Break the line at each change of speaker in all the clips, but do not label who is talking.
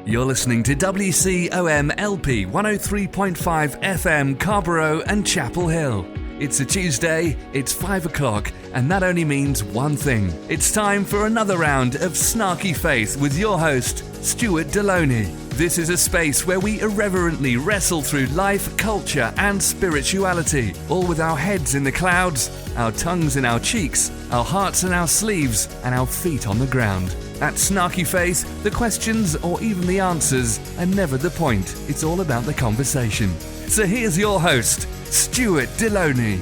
You're listening to WCOM LP 103.5 FM Carborough and Chapel Hill. It's a Tuesday, it's 5 o'clock, and that only means one thing. It's time for another round of Snarky Faith with your host, Stuart Deloney. This is a space where we irreverently wrestle through life, culture, and spirituality, all with our heads in the clouds, our tongues in our cheeks, our hearts in our sleeves, and our feet on the ground. At Snarky Faith, the questions or even the answers are never the point. It's all about the conversation. So here's your host, Stuart Deloney.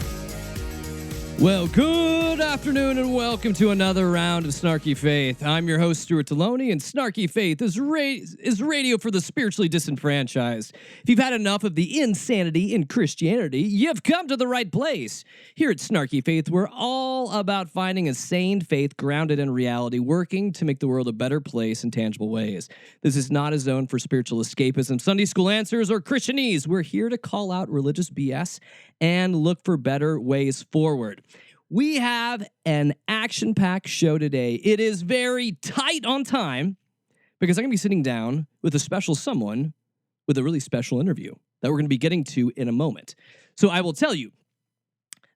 Well, good afternoon and welcome to another round of Snarky Faith. I'm your host, Stuart Deloney, and Snarky Faith is radio for the spiritually disenfranchised. If you've had enough of the insanity in Christianity, you've come to the right place. Here at Snarky Faith, we're all about finding a sane faith grounded in reality, working to make the world a better place in tangible ways. This is not a zone for spiritual escapism, Sunday school answers, or Christianese. We're here to call out religious BS and look for better ways forward. We have an action-packed show today. It is very tight on time because I'm going to be sitting down with a special someone with a really special interview that we're going to be getting to in a moment. So I will tell you,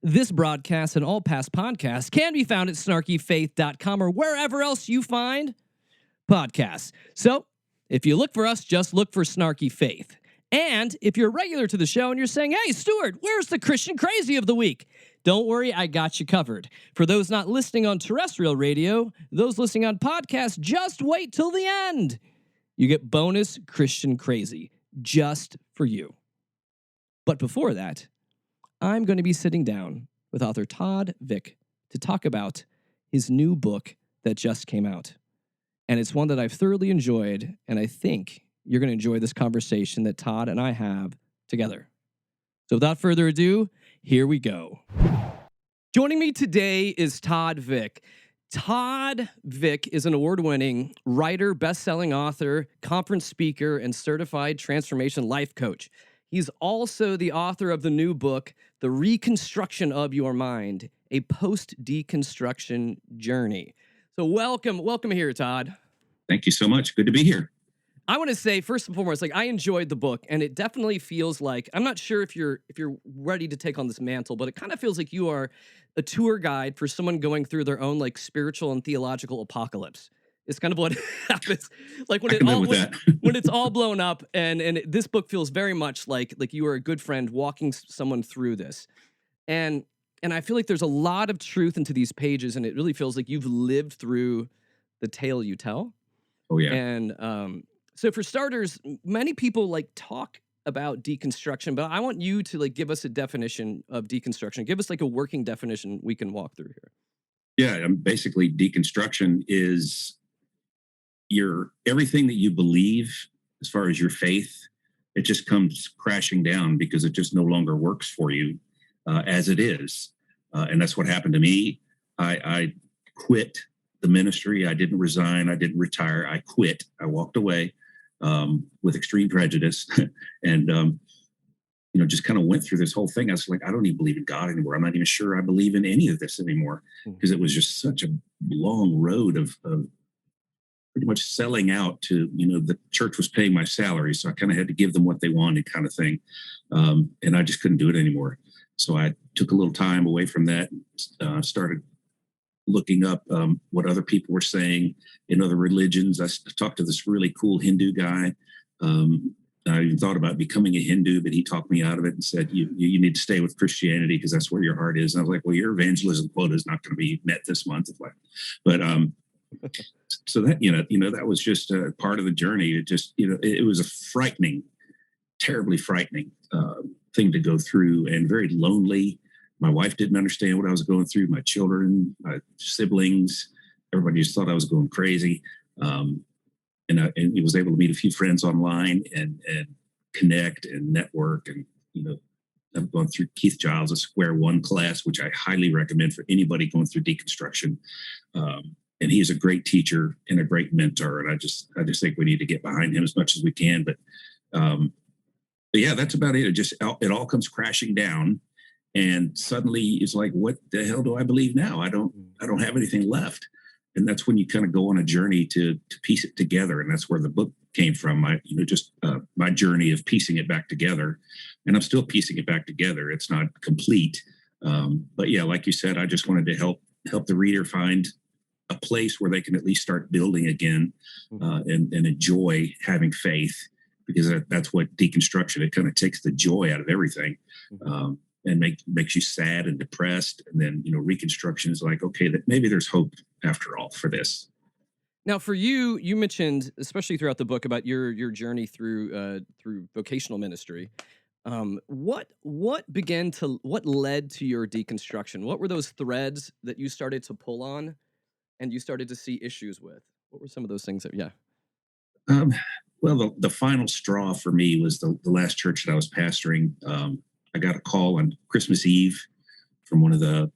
this broadcast and all past podcasts can be found at snarkyfaith.com or wherever else you find podcasts. So if you look for us, just look for Snarky Faith. And if you're a regular to the show and you're saying, hey, Stuart, where's the Christian Crazy of the week? Don't worry, I got you covered. For those not listening on terrestrial radio, those listening on podcasts, just wait till the end. You get bonus Christian Crazy just for you. But before that, I'm going to be sitting down with author Todd Vick to talk about his new book that just came out. And it's one that I've thoroughly enjoyed, and I think you're going to enjoy this conversation that Todd and I have together. So without further ado, here we go. Joining me today is Todd Vick. Todd Vick is an award-winning writer, best-selling author, conference speaker, and certified transformation life coach. He's also the author of the new book, The Reconstruction of Your Mind, a post-deconstruction journey. So welcome here, Todd.
Thank you so much. Good to be here.
I want to say, first and foremost, I enjoyed the book, and it definitely feels like, I'm not sure if you're ready to take on this mantle, but it kind of feels like you are a tour guide for someone going through their own spiritual and theological apocalypse. It's kind of what happens, when it's all blown up, and this book feels very much like you are a good friend walking someone through this, and I feel like there's a lot of truth into these pages, and it really feels like you've lived through the tale you tell.
Oh yeah,
and so for starters, many people talk about deconstruction, but I want you to give us a definition of deconstruction. Give us a working definition we can walk through here.
Yeah, basically deconstruction is everything that you believe as far as your faith, it just comes crashing down because it just no longer works for you as it is. And that's what happened to me. I quit the ministry. I didn't resign. I didn't retire. I quit. I walked away. With extreme prejudice and, just kind of went through this whole thing. I was like, I don't even believe in God anymore. I'm not even sure I believe in any of this anymore because it was just such a long road of pretty much selling out to, the church was paying my salary. So I kind of had to give them what they wanted kind of thing. And I just couldn't do it anymore. So I took a little time away from that, started looking up what other people were saying in other religions. I talked to this really cool Hindu guy. I even thought about becoming a Hindu, but he talked me out of it and said, you need to stay with Christianity because that's where your heart is. And I was like, well, your evangelism quota is not going to be met this month. But so that, that was just a part of the journey. It just, it was a frightening, terribly frightening thing to go through and very lonely. My wife didn't understand what I was going through. My children, my siblings, everybody just thought I was going crazy. And I was able to meet a few friends online and connect and network. And, I've gone through Keith Giles' Square One class, which I highly recommend for anybody going through deconstruction. And he is a great teacher and a great mentor. And I just think we need to get behind him as much as we can. But yeah, that's about it. It all comes crashing down. And suddenly it's like, what the hell do I believe now? I don't have anything left. And that's when you kind of go on a journey to piece it together. And that's where the book came from, my journey of piecing it back together, and I'm still piecing it back together. It's not complete, but yeah, like you said, I just wanted to help the reader find a place where they can at least start building again, and enjoy having faith, because that's what deconstruction, it kind of takes the joy out of everything, and makes you sad and depressed. And then, Reconstruction is like, okay, that maybe there's hope after all for this.
Now, for you, you mentioned, especially throughout the book, about your journey through vocational ministry. What led to your deconstruction? What were those threads that you started to pull on, and you started to see issues with? What were some of those things that, yeah?
Well, the final straw for me was the last church that I was pastoring. I got a call on Christmas Eve from one of the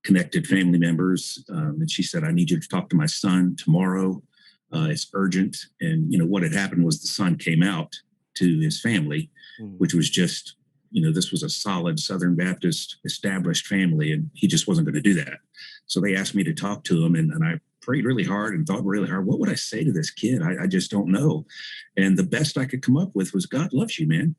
connected family members, and she said, "I need you to talk to my son tomorrow. It's urgent." And what had happened was the son came out to his family, which was just, this was a solid Southern Baptist established family, and he just wasn't going to do that. So they asked me to talk to him, and I prayed really hard and thought really hard. What would I say to this kid? I just don't know. And the best I could come up with was, God loves you, man.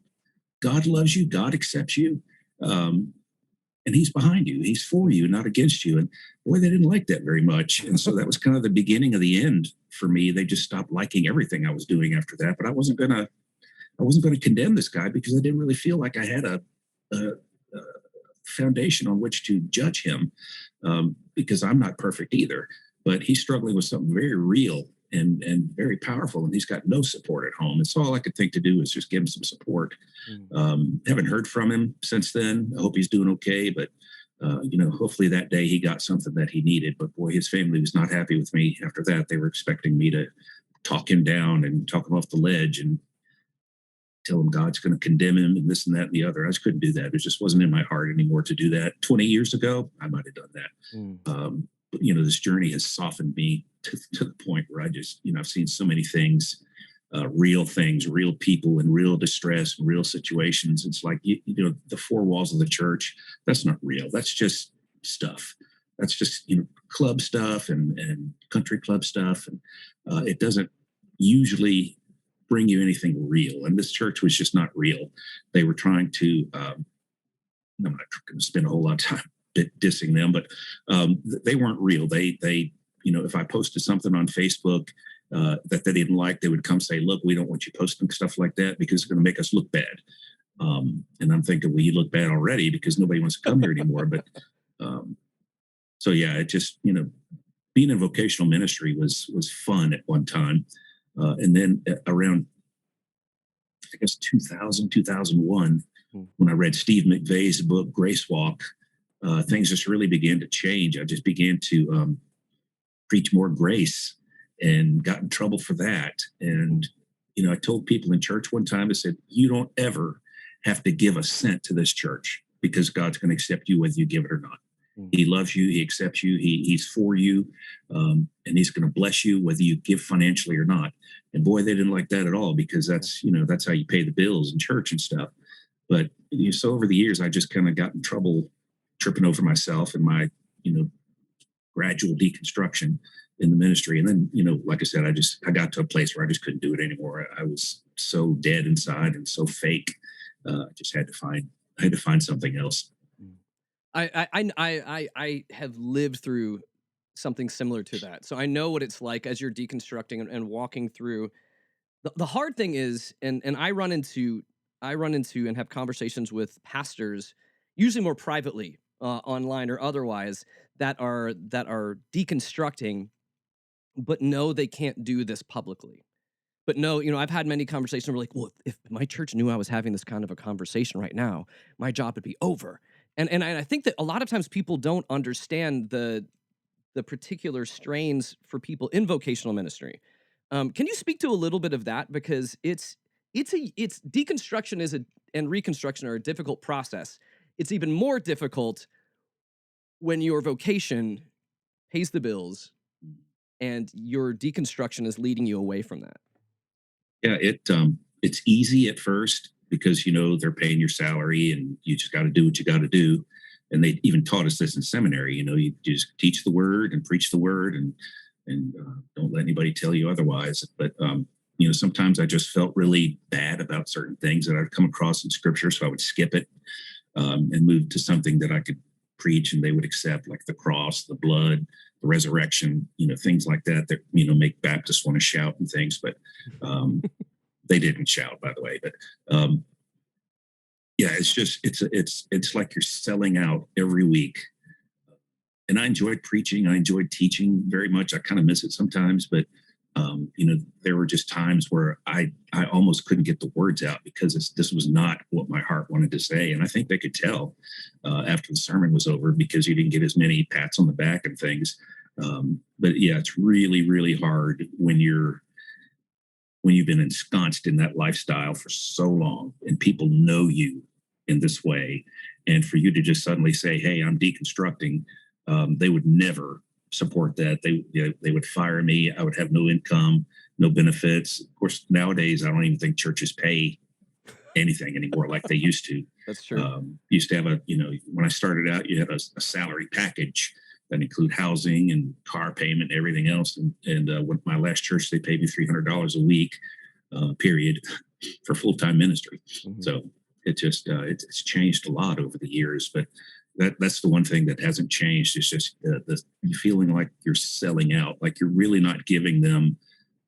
God loves you. God accepts you. And he's behind you. He's for you, not against you. And boy, they didn't like that very much. And so that was kind of the beginning of the end for me. They just stopped liking everything I was doing after that. But I wasn't going to condemn this guy, because I didn't really feel like I had a foundation on which to judge him, because I'm not perfect either. But he's struggling with something very real and very powerful, and he's got no support at home. And so all I could think to do is just give him some support. Haven't heard from him since then. I hope he's doing okay, but hopefully that day he got something that he needed. But boy, his family was not happy with me after that. They were expecting me to talk him down and talk him off the ledge and tell him God's going to condemn him and this and that and the other. I just couldn't do that. It just wasn't in my heart anymore to do that. 20 years ago, I might have done that. But this journey has softened me to the point where I just, I've seen so many things, real people in real distress and real situations. It's like, the four walls of the church, that's not real. That's just stuff. That's just, club stuff and country club stuff. And it doesn't usually bring you anything real. And this church was just not real. They were trying to, I'm not going to spend a whole lot of time dissing them, but they weren't real. They if I posted something on Facebook that they didn't like, they would come say, "Look, we don't want you posting stuff like that because it's going to make us look bad." And I'm thinking, well, you look bad already because nobody wants to come here anymore. But so yeah, it just, being in vocational ministry was fun at one time. And then around, I guess, 2001, when I read Steve McVeigh's book, Grace Walk, things just really began to change. I just began to preach more grace and got in trouble for that. And, I told people in church one time, I said, you don't ever have to give a cent to this church, because God's going to accept you whether you give it or not. He loves you. He accepts you. He's for you. And he's going to bless you whether you give financially or not. And boy, they didn't like that at all, because that's how you pay the bills in church and stuff. But so over the years, I just kind of got in trouble tripping over myself and my, gradual deconstruction in the ministry. And then, like I said, I got to a place where I just couldn't do it anymore. I was so dead inside and so fake. I just had to find something else.
I have lived through something similar to that. So I know what it's like as you're deconstructing and walking through. The hard thing is, and I run into and have conversations with pastors, usually more privately, online or otherwise, that are deconstructing, but no, they can't do this publicly. But no, I've had many conversations where like, well, if my church knew I was having this kind of a conversation right now, my job would be over. And I think that a lot of times people don't understand the particular strains for people in vocational ministry. Can you speak to a little bit of that? Because it's deconstruction and reconstruction are a difficult process. It's even more difficult when your vocation pays the bills and your deconstruction is leading you away from that.
Yeah, it's easy at first because they're paying your salary and you just got to do what you got to do. And they even taught us this in seminary. You just teach the word and preach the word and don't let anybody tell you otherwise. But sometimes I just felt really bad about certain things that I'd come across in scripture. So I would skip it and move to something that I could preach and they would accept, like the cross, the blood, the resurrection, things like that, make Baptists want to shout and things. But they didn't shout, by the way. But yeah, it's like you're selling out every week. And I enjoyed preaching. I enjoyed teaching very much. I kind of miss it sometimes, but there were just times where I almost couldn't get the words out because this was not what my heart wanted to say. And I think they could tell after the sermon was over because you didn't get as many pats on the back and things. But yeah, it's really, really hard when you've been ensconced in that lifestyle for so long and people know you in this way. And for you to just suddenly say, hey, I'm deconstructing, they would never support that. They would fire me. I would have no income, no benefits. Of course, nowadays, I don't even think churches pay anything anymore like they used to.
That's true.
Used to have when I started out, you had a salary package that include housing and car payment and everything else. And with my last church, they paid me $300 a week, period, for full-time ministry. Mm-hmm. So it just, it's changed a lot over the years, but that's the one thing that hasn't changed. It's just the feeling like you're selling out, like you're really not giving them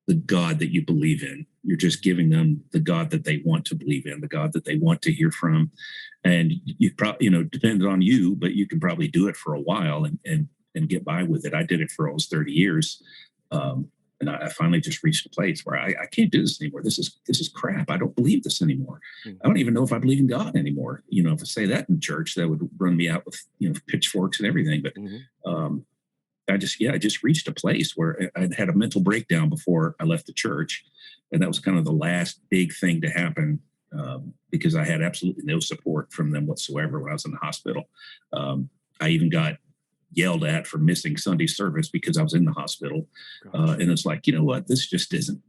the God that you believe in. You're just giving them the God that they want to believe in, the God that they want to hear from. And you probably, depended on you, but you can probably do it for a while and get by with it. I did it for almost 30 years. And I finally just reached a place where I can't do this anymore. This is crap. I don't believe this anymore. Mm-hmm. I don't even know if I believe in God anymore. If I say that in church, that would run me out with pitchforks and everything. But mm-hmm. I just reached a place where I had a mental breakdown before I left the church. And that was kind of the last big thing to happen because I had absolutely no support from them whatsoever when I was in the hospital. I even got yelled at for missing Sunday service because I was in the hospital. And it's like, you know what, this just isn't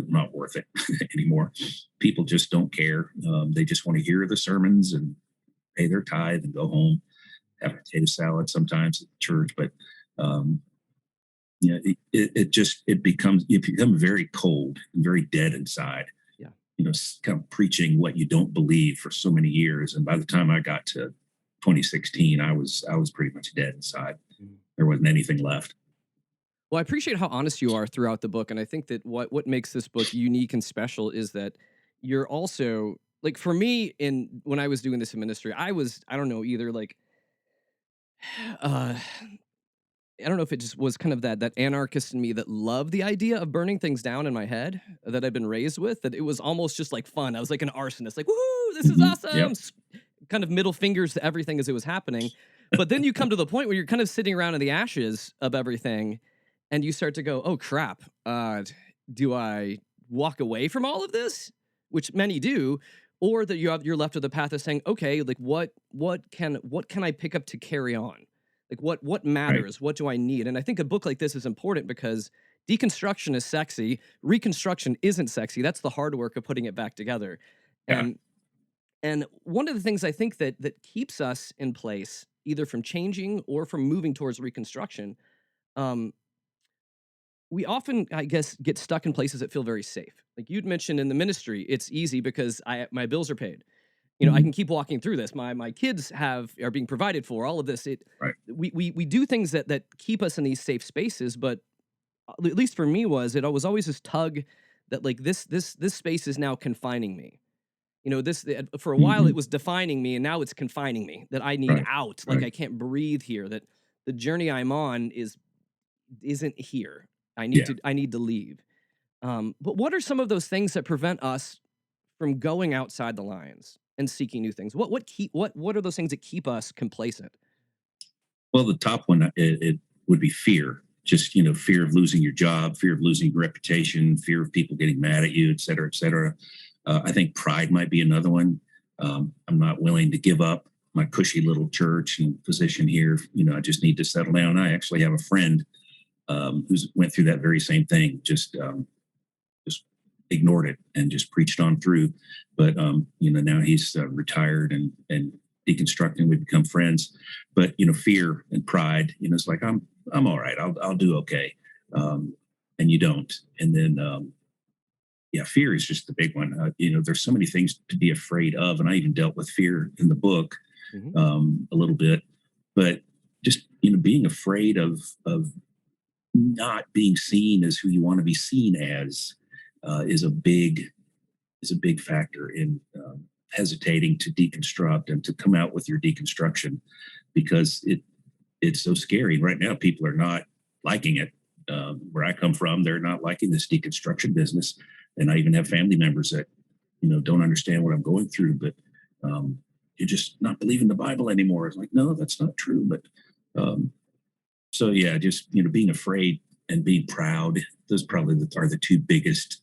not worth it anymore. People just don't care. They just want to hear the sermons and pay their tithe and go home, have potato salad sometimes at church. But you become very cold and very dead inside.
Yeah.
Kind of preaching what you don't believe for so many years. And by the time I got to 2016, I was pretty much dead inside. There wasn't anything left.
Well, I appreciate how honest you are throughout the book, and I think that what makes this book unique and special is that you're also, like, for me, when I was doing this in ministry, I don't know, either like I don't know if it just was kind of that anarchist in me that loved the idea of burning things down in my head that I've been raised with, that it was almost just like fun. I was like an arsonist, like, woohoo, this is awesome. Yep. Kind of middle fingers to everything as it was happening. But then you come to the point where you're kind of sitting around in the ashes of everything and you start to go, oh crap, do I walk away from all of this? Which many do, or that you're left with the path of saying, okay, like what can I pick up to carry on? Like what matters? Right. What do I need? And I think a book like this is important because deconstruction is sexy. Reconstruction isn't sexy. That's the hard work of putting it back together. Yeah. And one of the things I think that keeps us in place, either from changing or from moving towards reconstruction, we often, I guess, get stuck in places that feel very safe. Like you'd mentioned in the ministry, it's easy because my bills are paid. I can keep walking through this. My kids are being provided for. All of this.
Right.
We do things that keep us in these safe spaces. But at least for me, it was always this tug that like this space is now confining me. This for a while it was defining me, and now it's confining me. That I need out. Like I can't breathe here. That the journey I'm on isn't here. I need to leave. But what are some of those things that prevent us from going outside the lines and seeking new things? What are those things that keep us complacent?
Well, the top one it would be fear. Just fear of losing your job, fear of losing your reputation, fear of people getting mad at you, et cetera, et cetera. I think pride might be another one. I'm not willing to give up my cushy little church and position here. I just need to settle down. I actually have a friend who's went through that very same thing. Just ignored it and just preached on through. But now he's retired and deconstructing. We've become friends. But fear and pride. It's like I'm all right. I'll do okay. And you don't. And then yeah, fear is just the big one. There's so many things to be afraid of, and I even dealt with fear in the book a little bit. But just being afraid of not being seen as who you want to be seen as is a big factor in hesitating to deconstruct and to come out with your deconstruction, because it's so scary. Right now, people are not liking it. Where I come from, they're not liking this deconstruction business. And I even have family members that, don't understand what I'm going through, but you're just not believing the Bible anymore. It's like, no, that's not true. But so yeah, just, being afraid and being proud, those probably are the two biggest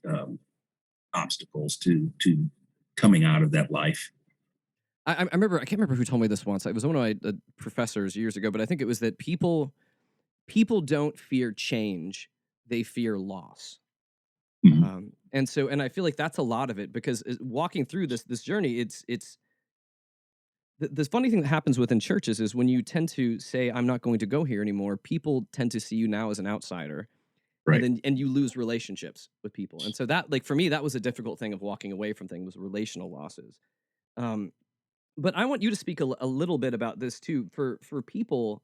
obstacles to coming out of that life.
I remember, I can't remember who told me this once. It was one of my professors years ago, but I think it was that people don't fear change, they fear loss.
Mm-hmm.
And I feel like that's a lot of it, because walking through this journey, it's the funny thing that happens within churches is when you tend to say, I'm not going to go here anymore, people tend to see you now as an outsider.
Right.
And you lose relationships with people. And so that, like, for me, that was a difficult thing of walking away from things, was relational losses. But I want you to speak a little bit about this too, for people.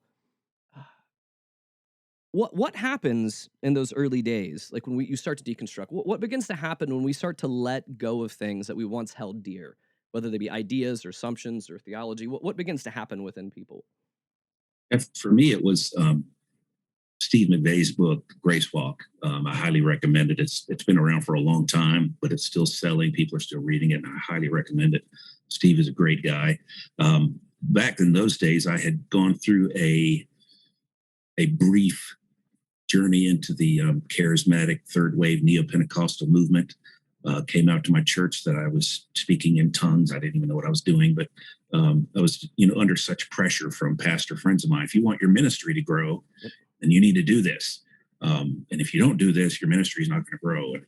What happens in those early days, like when you start to deconstruct? What begins to happen when we start to let go of things that we once held dear, whether they be ideas or assumptions or theology? What begins to happen within people?
And for me, it was Steve McVeigh's book, Grace Walk. I highly recommend it. It's been around for a long time, but it's still selling. People are still reading it, and I highly recommend it. Steve is a great guy. Back in those days, I had gone through a brief journey into the charismatic third wave neo-Pentecostal movement. Came out to my church that I was speaking in tongues. I didn't even know what I was doing, but I was, under such pressure from pastor friends of mine. If you want your ministry to grow, then you need to do this. And if you don't do this, your ministry is not going to grow. And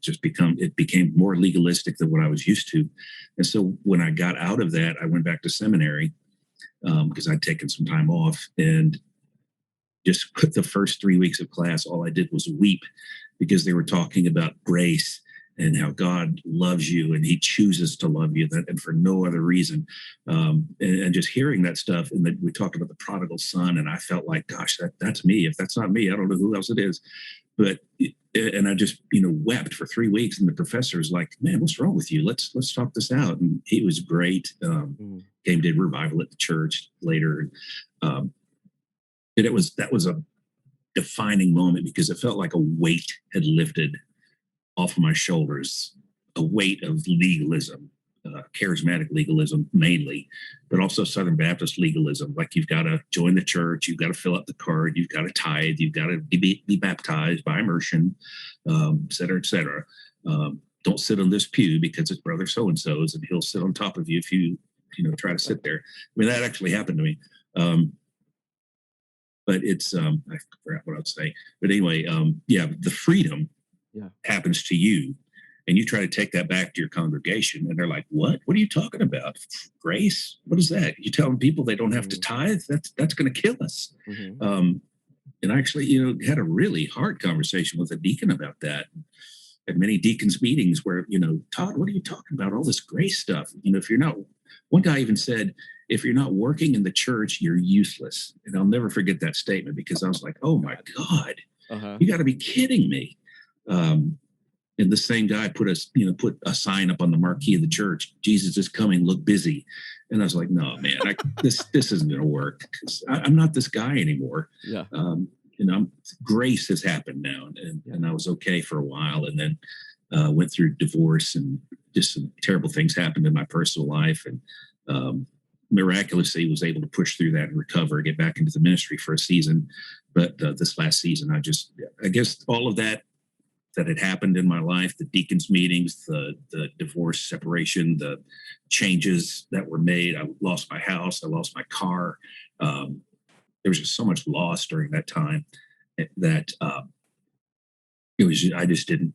it became more legalistic than what I was used to. And so when I got out of that, I went back to seminary because I'd taken some time off, and just the first 3 weeks of class, all I did was weep, because they were talking about grace and how God loves you and he chooses to love you, and for no other reason. And just hearing that stuff. And then we talked about the prodigal son, and I felt like, gosh, that's me. If that's not me, I don't know who else it is. And I just, wept for 3 weeks. And the professor's like, man, what's wrong with you? Let's talk this out. And he was great. Came, did revival at the church later. And that was a defining moment, because it felt like a weight had lifted off of my shoulders, a weight of legalism, charismatic legalism mainly, but also Southern Baptist legalism. Like, you've got to join the church, you've got to fill out the card, you've got to tithe, you've got to be baptized by immersion, et cetera, et cetera. Don't sit on this pew because it's brother so-and-so's and he'll sit on top of you if you try to sit there. I mean, that actually happened to me. But it's, I forgot what I was saying. But anyway, the freedom happens to you, and you try to take that back to your congregation, and they're like, what are you talking about? Grace? What is that? You telling people they don't have to tithe? That's going to kill us. And I actually, had a really hard conversation with a deacon about that. At many deacons meetings where, Todd, what are you talking about? All this grace stuff. If you're not, one guy even said, if you're not working in the church, you're useless. And I'll never forget that statement, because I was like, oh my God, you got to be kidding me. And the same guy put a sign up on the marquee of the church, Jesus is coming, look busy. And I was like, no, man, this isn't going to work, because I'm not this guy anymore.
Yeah.
Grace has happened now. And I was okay for a while, and then went through divorce, and just some terrible things happened in my personal life. And miraculously was able to push through that and recover, get back into the ministry for a season. But this last season, I guess all of that had happened in my life, the deacons meetings, the divorce, separation, the changes that were made. I lost my house. I lost my car. There was just so much loss during that time that it was, I didn't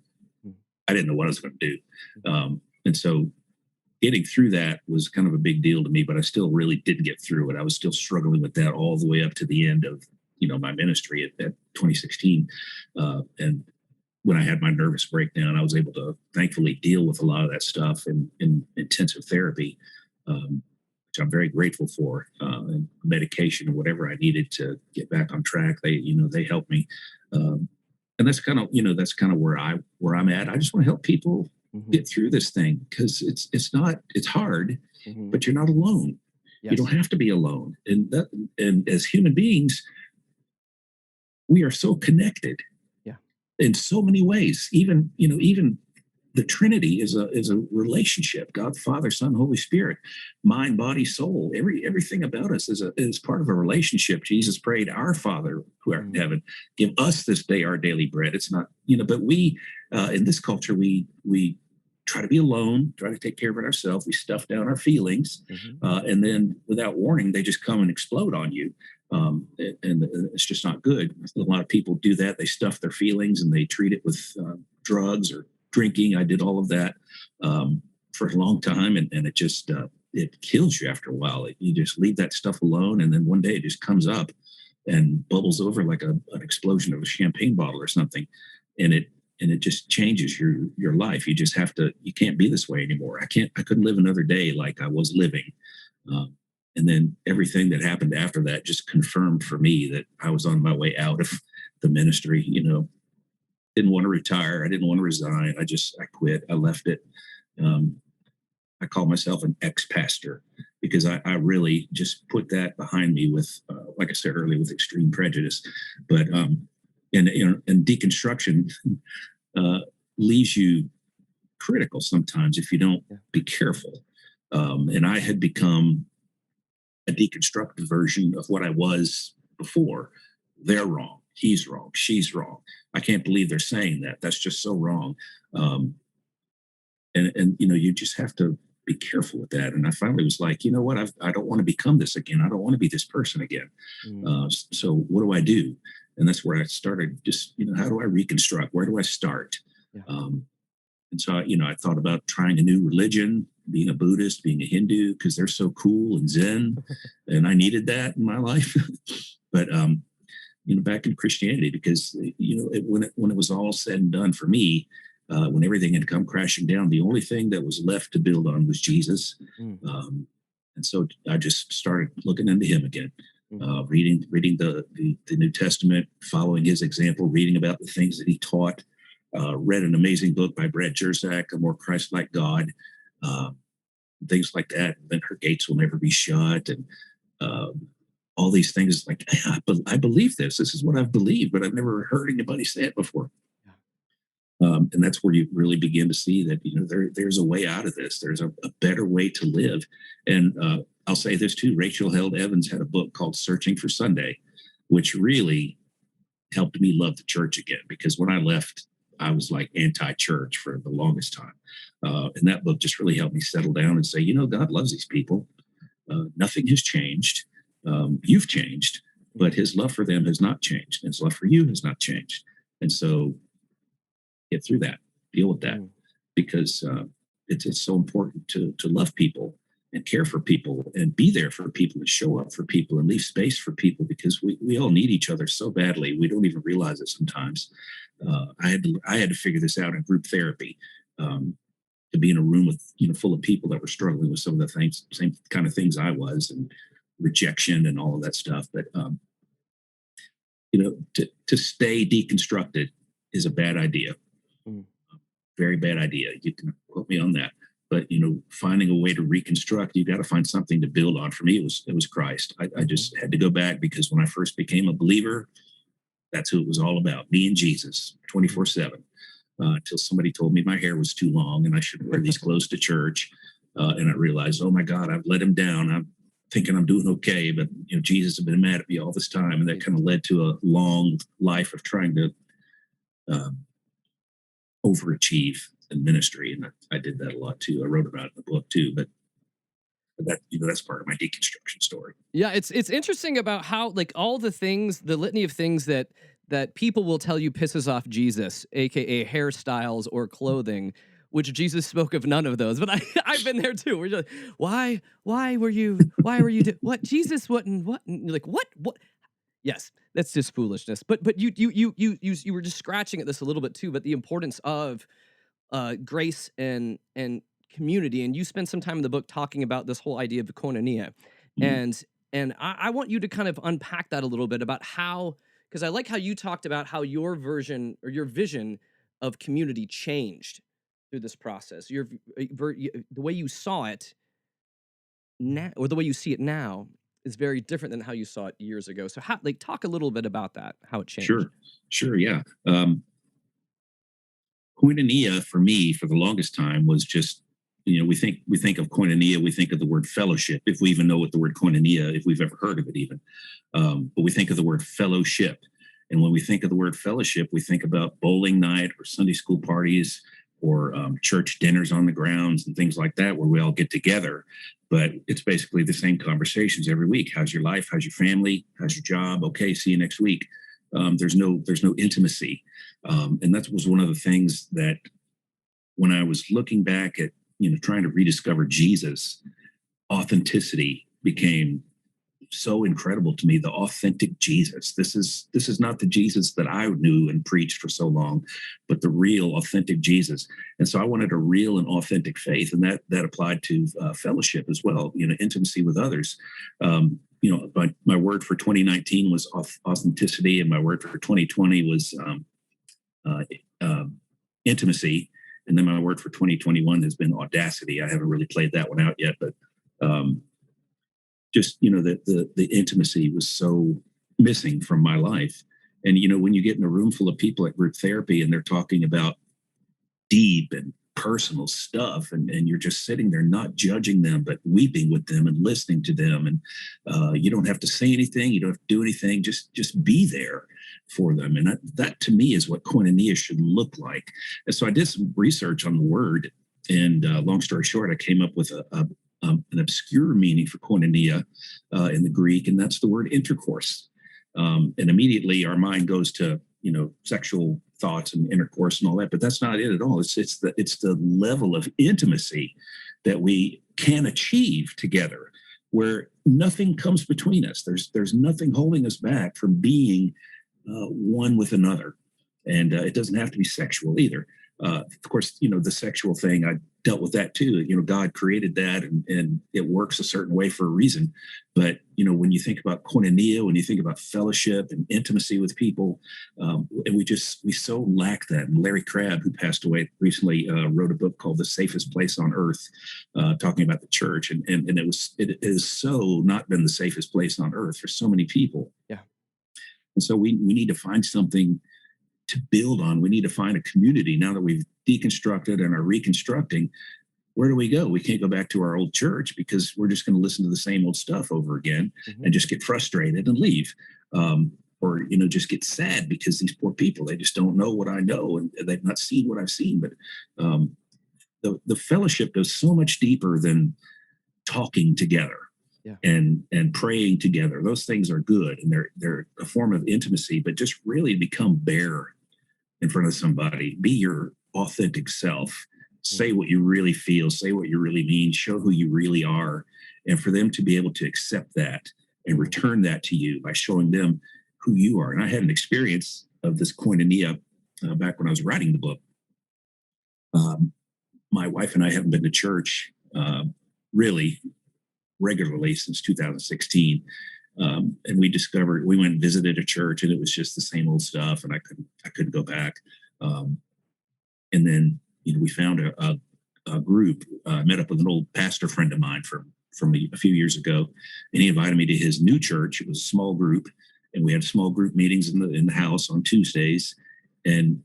know what I was going to do. And so getting through that was kind of a big deal to me, but I still really didn't get through it. I was still struggling with that all the way up to the end of, my ministry at 2016. And when I had my nervous breakdown, I was able to thankfully deal with a lot of that stuff in intensive therapy, which I'm very grateful for, and medication or whatever I needed to get back on track. They helped me. And that's kind of, that's kind of where I'm at. I just want to help people get through this thing, because it's hard, but you're not alone.
Yes.
You don't have to be alone. And as human beings, we are so connected in so many ways. Even the Trinity is a relationship: God, Father, Son, Holy Spirit, mind, body, soul. Everything about us is part of a relationship. Jesus prayed, "Our Father who art in heaven, give us this day our daily bread." It's not, but we in this culture we try to be alone, try to take care of it ourselves. We stuff down our feelings, and then without warning, they just come and explode on you. And it's just not good. A lot of people do that. They stuff their feelings and they treat it with drugs or drinking. I did all of that for a long time, and it just it kills you after a while. You just leave that stuff alone, and then one day it just comes up and bubbles over like an explosion of a champagne bottle or something, and it just changes your life. You just have to. You can't be this way anymore. I couldn't live another day like I was living. And then everything that happened after that just confirmed for me that I was on my way out of the ministry. Didn't want to retire. I didn't want to resign. I quit. I left it. I call myself an ex-pastor because I really just put that behind me with, like I said earlier, with extreme prejudice. But and deconstruction leaves you critical sometimes if you don't be careful. And I had become a deconstructed version of what I was before. They're wrong. He's wrong. She's wrong. I can't believe they're saying that. That's just so wrong. And you just have to be careful with that. And I finally was like, you know what? I don't want to become this again. I don't want to be this person again. So what do I do? And that's where I started. Just how do I reconstruct? Where do I start? And so I thought about trying a new religion, being a Buddhist, being a Hindu, because they're so cool and Zen, and I needed that in my life. But back in Christianity, because when it was all said and done for me, when everything had come crashing down, the only thing that was left to build on was Jesus. And so I just started looking into him again, reading the New Testament, following his example, reading about the things that he taught. Read an amazing book by Brad Jersak, A More Christ-Like God, things like that. And then Her Gates Will Never Be Shut, and all these things. Like, I believe this. This is what I've believed, but I've never heard anybody say it before. And that's where you really begin to see that there's a way out of this. There's a better way to live. And I'll say this too: Rachel Held Evans had a book called Searching for Sunday, which really helped me love the church again. Because when I left, I was like anti-church for the longest time. And that book just really helped me settle down and say, God loves these people. Nothing has changed. You've changed, but his love for them has not changed. And his love for you has not changed. And so get through that, deal with that, because it's so important to love people and care for people and be there for people and show up for people and leave space for people, because we all need each other so badly. We don't even realize it sometimes. I had to figure this out in group therapy, to be in a room with full of people that were struggling with some of the same kind of things I was, and rejection and all of that stuff. But to stay deconstructed is a bad idea, very bad idea. You can quote me on that. But finding a way to reconstruct, you got to find something to build on. For me, it was Christ. I just had to go back, because when I first became a believer, that's who it was all about: me and Jesus, 24/7. Until somebody told me my hair was too long and I should wear these clothes to church, and I realized, oh my God, I've let him down. I'm thinking I'm doing okay, but Jesus has been mad at me all this time, and that kind of led to a long life of trying to overachieve in ministry, and I did that a lot too. I wrote about it in the book too, but that that's part of my deconstruction story.
Yeah, it's interesting about how, like, all the things, the litany of things that people will tell you pisses off Jesus, aka hairstyles or clothing, which Jesus spoke of none of those. But I've been there too. We're just, why were you what Jesus wouldn't, what? And you're like, what Yes, that's just foolishness. But you were just scratching at this a little bit too. But the importance of grace and community, and you spend some time in the book talking about this whole idea of koinonia,
Mhm.
and I want you to kind of unpack that a little bit about how, because I like how you talked about how your version or your vision of community changed through this process. The way you saw it now, or the way you see it now, is very different than how you saw it years ago. So, how, like, talk a little bit about that, how it changed.
Sure, sure, yeah. Koinonia for me, for the longest time, was just, we think of koinonia, we think of the word fellowship, if we even know what the word koinonia, if we've ever heard of it even. But we think of the word fellowship, and when we think of the word fellowship, we think about bowling night or Sunday school parties or church dinners on the grounds and things like that, where we all get together. But it's basically the same conversations every week. How's your life? How's your family? How's your job? Okay, see you next week. There's no intimacy. And that was one of the things that, when I was looking back at, trying to rediscover Jesus, authenticity became so incredible to me. The authentic Jesus. This is not the Jesus that I knew and preached for so long, but the real authentic Jesus. And so I wanted a real and authentic faith, and that applied to fellowship as well. Intimacy with others. My word for 2019 was authenticity, and my word for 2020 was uh, intimacy. And then my word for 2021 has been audacity. I haven't really played that one out yet, but um, just, the intimacy was so missing from my life. And, when you get in a room full of people at group therapy and they're talking about deep and personal stuff, and you're just sitting there not judging them but weeping with them and listening to them, and you don't have to say anything, you don't have to do anything, just be there for them. And that to me is what koinonia should look like. And so I did some research on the word, and long story short, I came up with an obscure meaning for koinonia in the Greek, and that's the word intercourse. And immediately our mind goes to, sexual thoughts and intercourse and all that, but that's not it at all. It's the level of intimacy that we can achieve together, where nothing comes between us. There's nothing holding us back from being one with another, and it doesn't have to be sexual either. Of course, the sexual thing, I dealt with that too. God created that, and it works a certain way for a reason. But, when you think about koinonia, when you think about fellowship and intimacy with people, and we so lack that. And Larry Crabb, who passed away recently, wrote a book called The Safest Place on Earth, talking about the church. And it is so not been the safest place on earth for so many people.
Yeah.
And so we need to find something to build on. We need to find a community now that we've deconstructed and are reconstructing. Where do we go? We can't go back to our old church, because we're just going to listen to the same old stuff over again and just get frustrated and leave. Or, just get sad because these poor people, they just don't know what I know, and they've not seen what I've seen. But the fellowship goes so much deeper than talking together.
Yeah.
And praying together. Those things are good, and they're a form of intimacy, but just really become bare in front of somebody. Be your authentic self. Say what you really feel, say what you really mean, show who you really are, and for them to be able to accept that and return that to you by showing them who you are. And I had an experience of this koinonia back when I was writing the book. My wife and I haven't been to church really regularly since 2016. And we went and visited a church, and it was just the same old stuff, and I couldn't go back. And then, we found a group, met up with an old pastor friend of mine from a few years ago, and he invited me to his new church. It was a small group, and we had small group meetings in the house on Tuesdays. And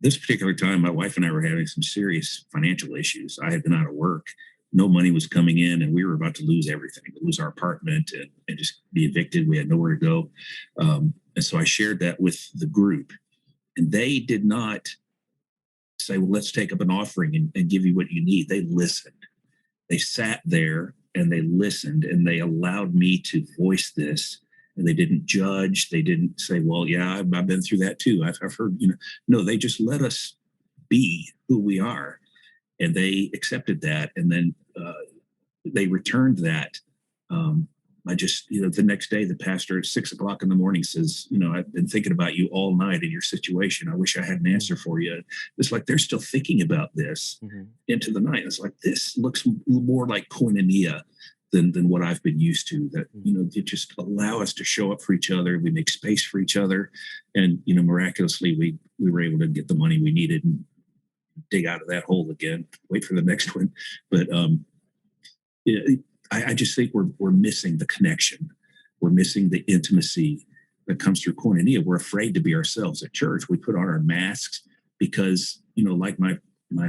this particular time, my wife and I were having some serious financial issues. I had been out of work. No money was coming in, and we were about to lose everything, lose our apartment and just be evicted. We had nowhere to go. And so I shared that with the group, and they did not say, well, let's take up an offering and give you what you need. They listened. They sat there and they listened, and they allowed me to voice this, and they didn't judge. They didn't say, well, yeah, I've been through that too. I've heard, no, they just let us be who we are. And they accepted that, and then they returned that I just, the next day, the pastor at 6 o'clock in the morning says, I've been thinking about you all night in your situation. I wish I had an answer for you. It's like they're still thinking about this into the night. It's like, this looks more like koinonia than what I've been used to, that, they just allow us to show up for each other. We make space for each other. And, miraculously, we were able to get the money we needed and dig out of that hole again, wait for the next one. But, I just think we're missing the connection. We're missing the intimacy that comes through koinonia. We're afraid to be ourselves at church. We put on our masks because, like my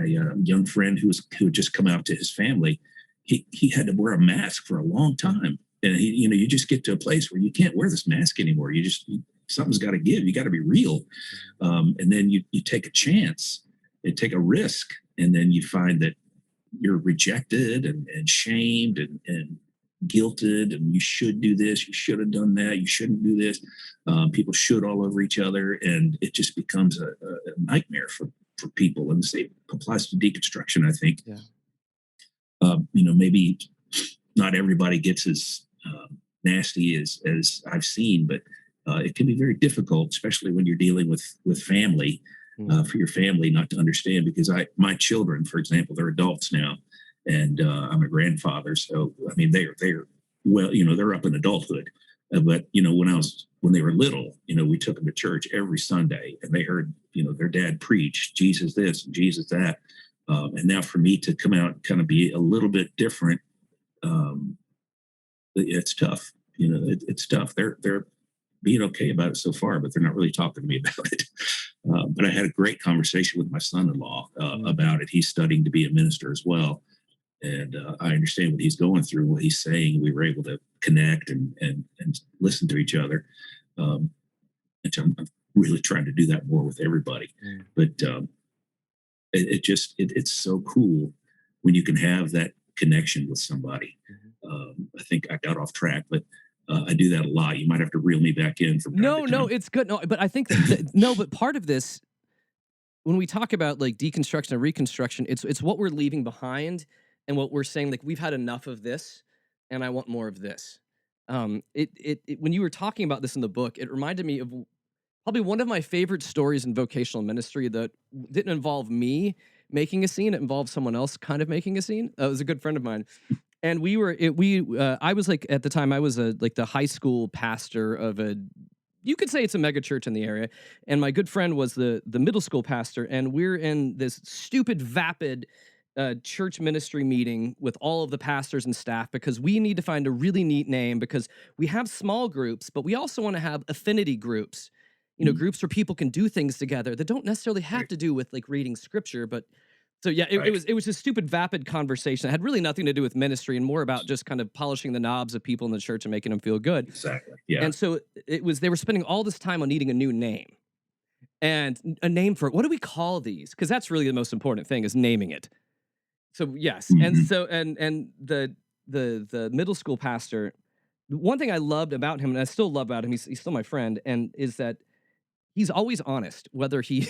young friend who had just come out to his family, he had to wear a mask for a long time. And you just get to a place where you can't wear this mask anymore. Something's got to give. You got to be real. And then you take a chance and take a risk. And then you find that you're rejected and shamed and guilted, and you should do this, you should have done that, you shouldn't do this. People should all over each other, and it just becomes a nightmare for people. And the same applies to deconstruction, I think.
Yeah.
Maybe not everybody gets as nasty as I've seen, but it can be very difficult, especially when you're dealing with family. For your family not to understand, because my children, for example, they're adults now, and I'm a grandfather. So, I mean, they're well, they're up in adulthood. But, when they were little, we took them to church every Sunday, and they heard, their dad preach Jesus this and Jesus that. And now for me to come out and kind of be a little bit different, it's tough. It's tough. They're being okay about it so far, but they're not really talking to me about it. But I had a great conversation with my son-in-law about it. He's studying to be a minister as well. And I understand what he's going through, what he's saying. We were able to connect and listen to each other. And I'm really trying to do that more with everybody. But it's so cool when you can have that connection with somebody. I think I got off track, but I do that a lot. You might have to reel me back in from time to time.
No, it's good. No, but I think but part of this, when we talk about like deconstruction and reconstruction, it's what we're leaving behind and what we're saying, like, we've had enough of this and I want more of this. When you were talking about this in the book, it reminded me of probably one of my favorite stories in vocational ministry that didn't involve me making a scene. It involved someone else kind of making a scene. It was a good friend of mine. And I was like, at the time I was the high school pastor of you could say it's a mega church in the area. And my good friend was the middle school pastor. And we're in this stupid, vapid church ministry meeting with all of the pastors and staff, because we need to find a really neat name, because we have small groups, but we also want to have affinity groups, groups where people can do things together that don't necessarily have to do with like reading scripture, but so yeah, it was a stupid, vapid conversation. It had really nothing to do with ministry and more about just kind of polishing the knobs of people in the church and making them feel good.
Exactly. Yeah.
And so they were spending all this time on needing a new name, and a name for it. What do we call these? Because that's really the most important thing, is naming it. So yes, and so and the middle school pastor, one thing I loved about him, and I still love about him, he's still my friend, and is that he's always honest, whether he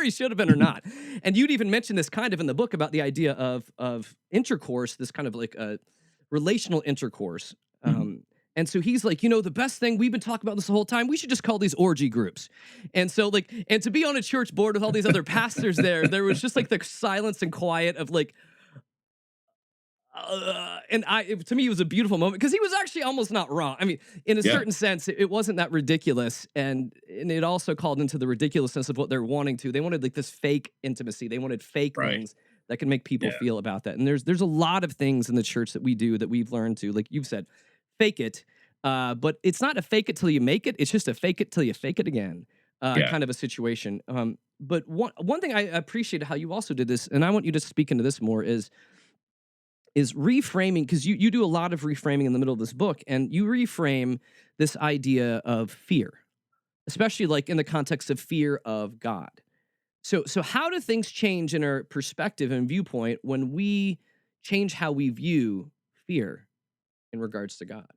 should have been or not. And you'd even mentioned this kind of in the book about the idea of intercourse, this kind of like a relational intercourse. And so he's like, the best thing, we've been talking about this the whole time, we should just call these orgy groups. And so and to be on a church board with all these other pastors there was just like the silence and quiet of like, to me, it was a beautiful moment, because he was actually almost not wrong. I mean, in a certain sense, it wasn't that ridiculous, and it also called into the ridiculousness of what they're wanting to. They wanted like this fake intimacy. They wanted fake things that can make people feel about that. And there's a lot of things in the church that we do that we've learned to, like you've said, fake it. But it's not a fake it till you make it. It's just a fake it till you fake it again, kind of a situation. But one thing I appreciate how you also did this, and I want you to speak into this more, is reframing, because you do a lot of reframing in the middle of this book, and you reframe this idea of fear, especially like in the context of fear of God. So how do things change in our perspective and viewpoint when we change how we view fear in regards to God?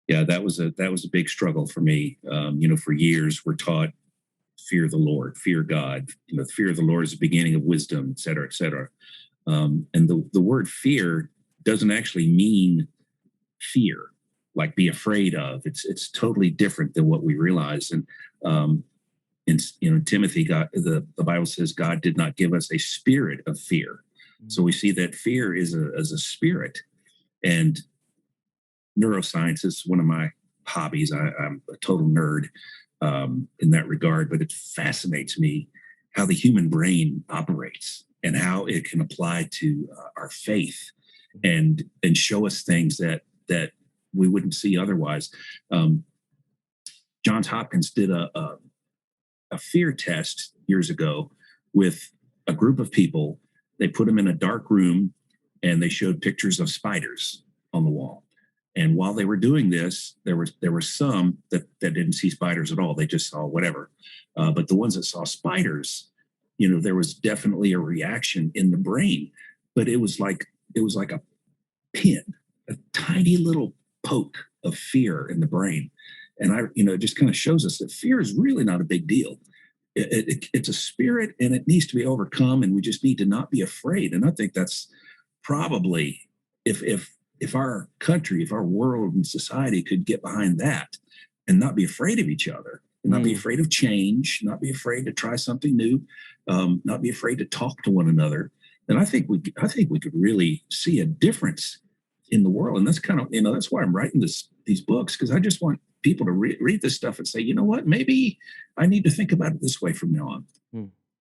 Yeah, that was a big struggle for me. For years we're taught fear the Lord, fear God. The fear of the Lord is the beginning of wisdom, et cetera, et cetera. And the word fear doesn't actually mean fear, like be afraid of. It's totally different than what we realize. And in Timothy, the Bible says God did not give us a spirit of fear. So we see that fear is a spirit. And neuroscience is one of my hobbies. I'm a total nerd in that regard, but it fascinates me how the human brain operates and how it can apply to our faith and show us things that we wouldn't see otherwise. Johns Hopkins did a fear test years ago with a group of people. They put them in a dark room and they showed pictures of spiders on the wall. And while they were doing this, there were some that didn't see spiders at all. They just saw whatever. But the ones that saw spiders, there was definitely a reaction in the brain. But it was like a pin, a tiny little poke of fear in the brain. And it just kind of shows us that fear is really not a big deal. It's a spirit and it needs to be overcome, and we just need to not be afraid. And I think that's probably if our country, if our world and society could get behind that and not be afraid of each other, and not be afraid of change, not be afraid to try something new, not be afraid to talk to one another, then I think we could really see a difference in the world. And that's kind of, that's why I'm writing these books, because I just want people to read this stuff and say, you know what, maybe I need to think about it this way from now on.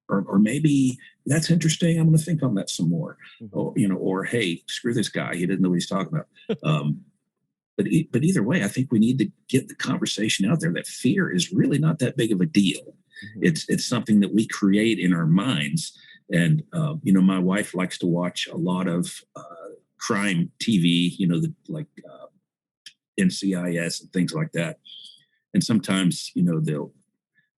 Or maybe that's interesting. I'm going to think on that some more. Or hey, screw this guy. He didn't know what he's talking about. But either way, I think we need to get the conversation out there that fear is really not that big of a deal. It's something that we create in our minds. And my wife likes to watch a lot of crime TV. NCIS and things like that. And sometimes they'll.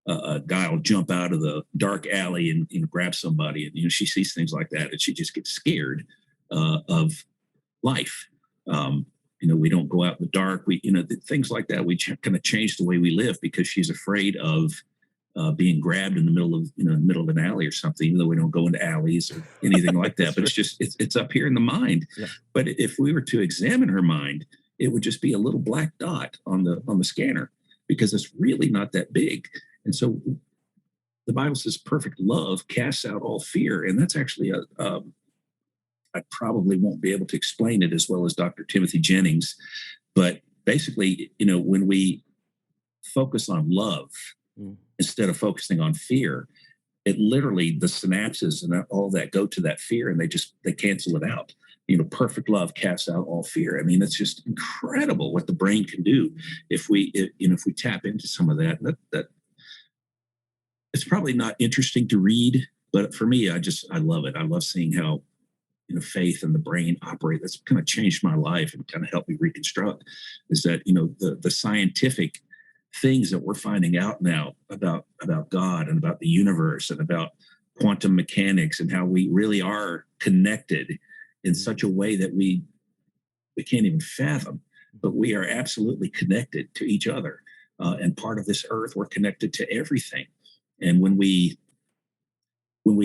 A guy will jump out of the dark alley and grab somebody, and she sees things like that, and she just gets scared of life. We don't go out in the dark. We, things like that. We kind of change the way we live because she's afraid of being grabbed in the middle of an alley or something. Even though we don't go into alleys or anything like that, but it's up here in the mind. Yeah. But if we were to examine her mind, it would just be a little black dot on the scanner, because it's really not that big. And so the Bible says perfect love casts out all fear. And that's actually I probably won't be able to explain it as well as Dr. Timothy Jennings. But basically, when we focus on love instead of focusing on fear, it literally, the synapses and all that go to that fear, and they cancel it out. Perfect love casts out all fear. I mean, it's just incredible what the brain can do if we tap into some of that. That it's probably not interesting to read, but for me, I love it. I love seeing how, faith and the brain operate. That's kind of changed my life and kind of helped me reconstruct, is that, the scientific things that we're finding out now about God and about the universe and about quantum mechanics and how we really are connected in such a way that we can't even fathom, but we are absolutely connected to each other. And part of this earth, we're connected to everything. And when we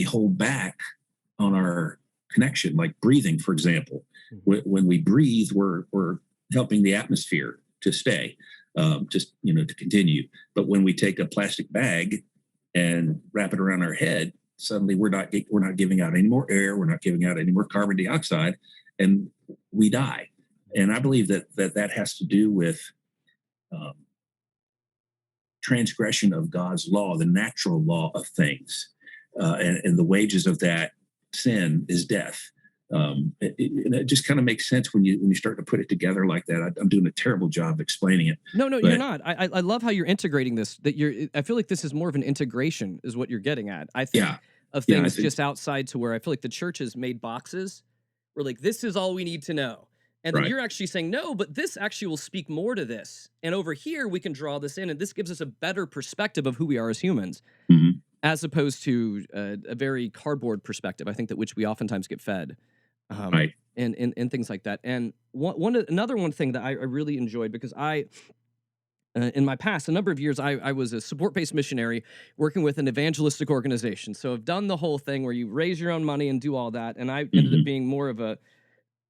hold back on our connection, like breathing, for example, when we breathe, we're helping the atmosphere to stay, to continue. But when we take a plastic bag and wrap it around our head, suddenly we're not giving out any more air, we're not giving out any more carbon dioxide, and we die. And I believe that has to do with transgression of God's law, the natural law of things, and the wages of that sin is death. It just kind of makes sense when you start to put it together like that. I'm doing a terrible job explaining it.
No, you're not. I love how you're integrating this. I feel like this is more of an integration, is what you're getting at. I think of things just outside to where I feel like the church has made boxes where like this is all we need to know. And then you're actually saying, no, but this actually will speak more to this. And over here, we can draw this in, and this gives us a better perspective of who we are as humans, as opposed to a very cardboard perspective, I think, which we oftentimes get fed, and things like that. And another one thing that I really enjoyed, because in my past, a number of years, I was a support-based missionary working with an evangelistic organization. So I've done the whole thing where you raise your own money and do all that, and I ended up being more of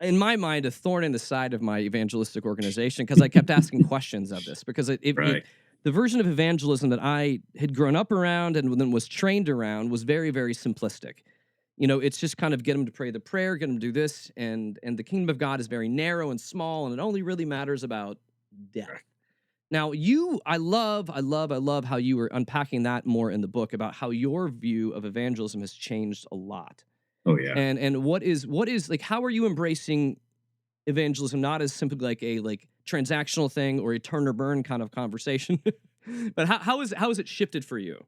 in my mind, a thorn in the side of my evangelistic organization because I kept asking questions of this because
Right.
the version of evangelism that I had grown up around and then was trained around was very, very simplistic. It's just kind of get them to pray the prayer, get them to do this, and the kingdom of God is very narrow and small, and it only really matters about death.
Right.
Now, I love how you were unpacking that more in the book about how your view of evangelism has changed a lot.
Oh yeah.
And what is like, how are you embracing evangelism not as simply like a transactional thing or a turn or burn kind of conversation, but how is it shifted for you?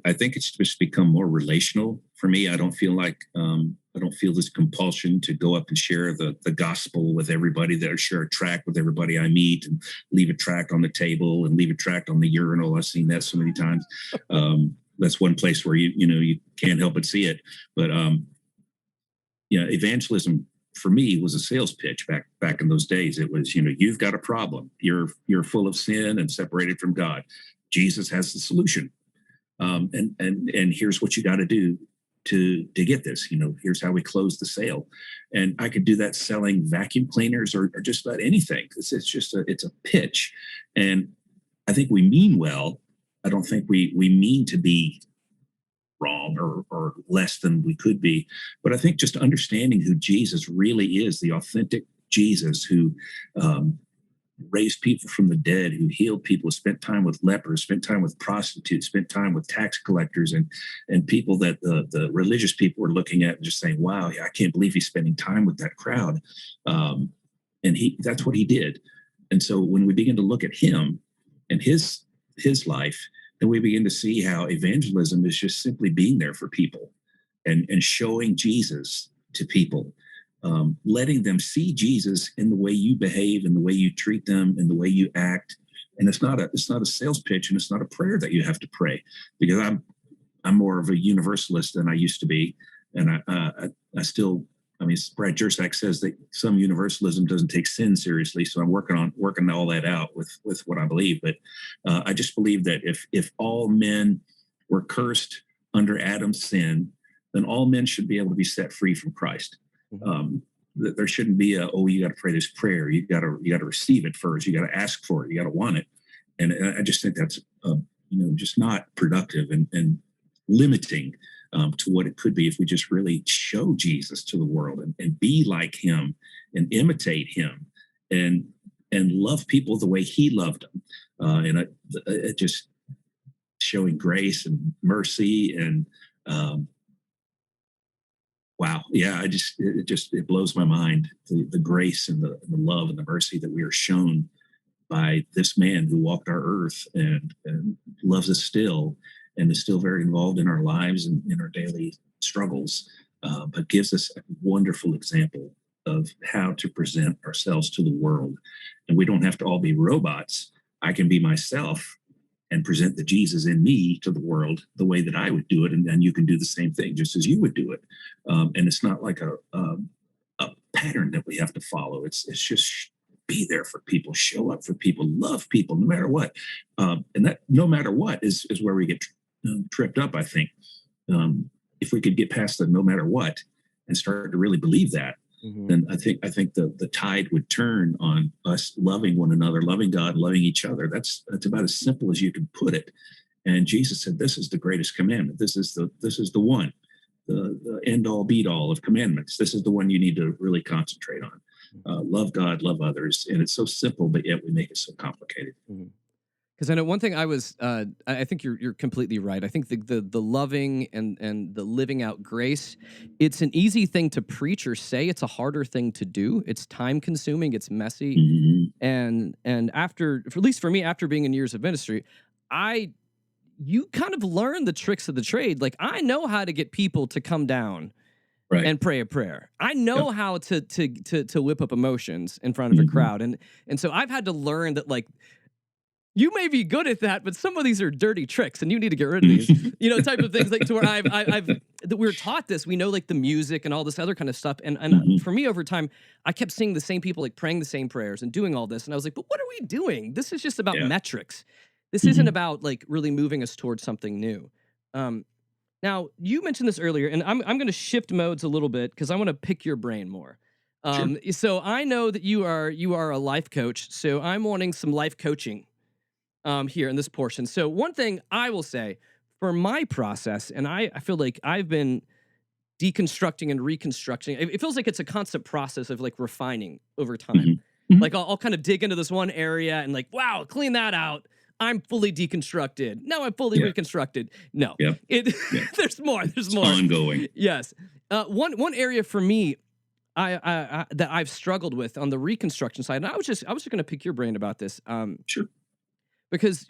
I think it's just become more relational for me. I don't feel like I don't feel this compulsion to go up and share the gospel with everybody, that, or share a tract with everybody I meet, and leave a tract on the table and leave a tract on the urinal. I've seen that so many times. That's one place where you can't help but see it. But evangelism for me was a sales pitch back in those days. It was, you've got a problem. You're full of sin and separated from God. Jesus has the solution. And here's what you got to do to get this. Here's how we close the sale. And I could do that selling vacuum cleaners or just about anything. It's a pitch. And I think we mean well. I don't think we mean to be wrong or less than we could be. But I think just understanding who Jesus really is, the authentic Jesus who raised people from the dead, who healed people, spent time with lepers, spent time with prostitutes, spent time with tax collectors and people that the religious people were looking at and just saying, wow, I can't believe he's spending time with that crowd. And that's what he did. And so when we begin to look at him and his life, then we begin to see how evangelism is just simply being there for people and showing Jesus to people. Letting them see Jesus in the way you behave, in the way you treat them, in the way you act. And it's not a sales pitch, and it's not a prayer that you have to pray, because I'm more of a universalist than I used to be. And I still, Brad Jersak says that some universalism doesn't take sin seriously. So I'm working all that out with what I believe. But I just believe that if all men were cursed under Adam's sin, then all men should be able to be set free from Christ. There shouldn't be you got to pray this prayer. You got to receive it first. You got to ask for it. You got to want it. And I just think that's just not productive and limiting to what it could be if we just really show Jesus to the world and be like him and imitate him and love people the way he loved them. And it just showing grace and mercy and wow. Yeah. It blows my mind, the grace and the love and the mercy that we are shown by this man who walked our earth and loves us still and is still very involved in our lives and in our daily struggles, but gives us a wonderful example of how to present ourselves to the world. And we don't have to all be robots. I can be myself and present the Jesus in me to the world the way that I would do it. And you can do the same thing just as you would do it. And it's not like a pattern that we have to follow. It's just be there for people, show up for people, love people, no matter what. And that no matter what is where we get tripped up, I think. If we could get past the no matter what and start to really believe that, then I think the tide would turn on us loving one another, loving God, loving each other. That's about as simple as you can put it. And Jesus said, "This is the greatest commandment. This is the one, the end all, be all of commandments. This is the one you need to really concentrate on. Love God, love others." And it's so simple, but yet we make it so complicated.
Because I know one thing I think you're completely right. I think the loving and the living out grace, it's an easy thing to preach or say. It's a harder thing to do. It's time consuming. It's messy. And after, at least for me, after being in years of ministry, you kind of learn the tricks of the trade. Like, I know how to get people to come down and pray a prayer. I know how to whip up emotions in front of a crowd. And so I've had to learn that, like, you may be good at that, but some of these are dirty tricks, and you need to get rid of these, type of things. Like, to where that we're taught this. We know, like, the music and all this other kind of stuff. And for me, over time, I kept seeing the same people, like, praying the same prayers and doing all this. And I was like, but what are we doing? This is just about metrics. This isn't about, like, really moving us towards something new. Now, you mentioned this earlier, and I'm going to shift modes a little bit because I want to pick your brain more.
Sure.
So I know that you are a life coach. So I'm wanting some life coaching here in this portion. So one thing I will say for my process, and I feel like I've been deconstructing and reconstructing. It feels like it's a constant process of like refining over time.
Hmm. Hmm.
Like I'll kind of dig into this one area and like, wow, clean that out. I'm fully deconstructed. Now I'm fully
Yeah.
reconstructed. No,
Yeah.
it
Yeah.
there's more. There's
It's
more.
ongoing.
Yes. One area for me, I that I've struggled with on the reconstruction side, and I was just going to pick your brain about this.
Sure.
Because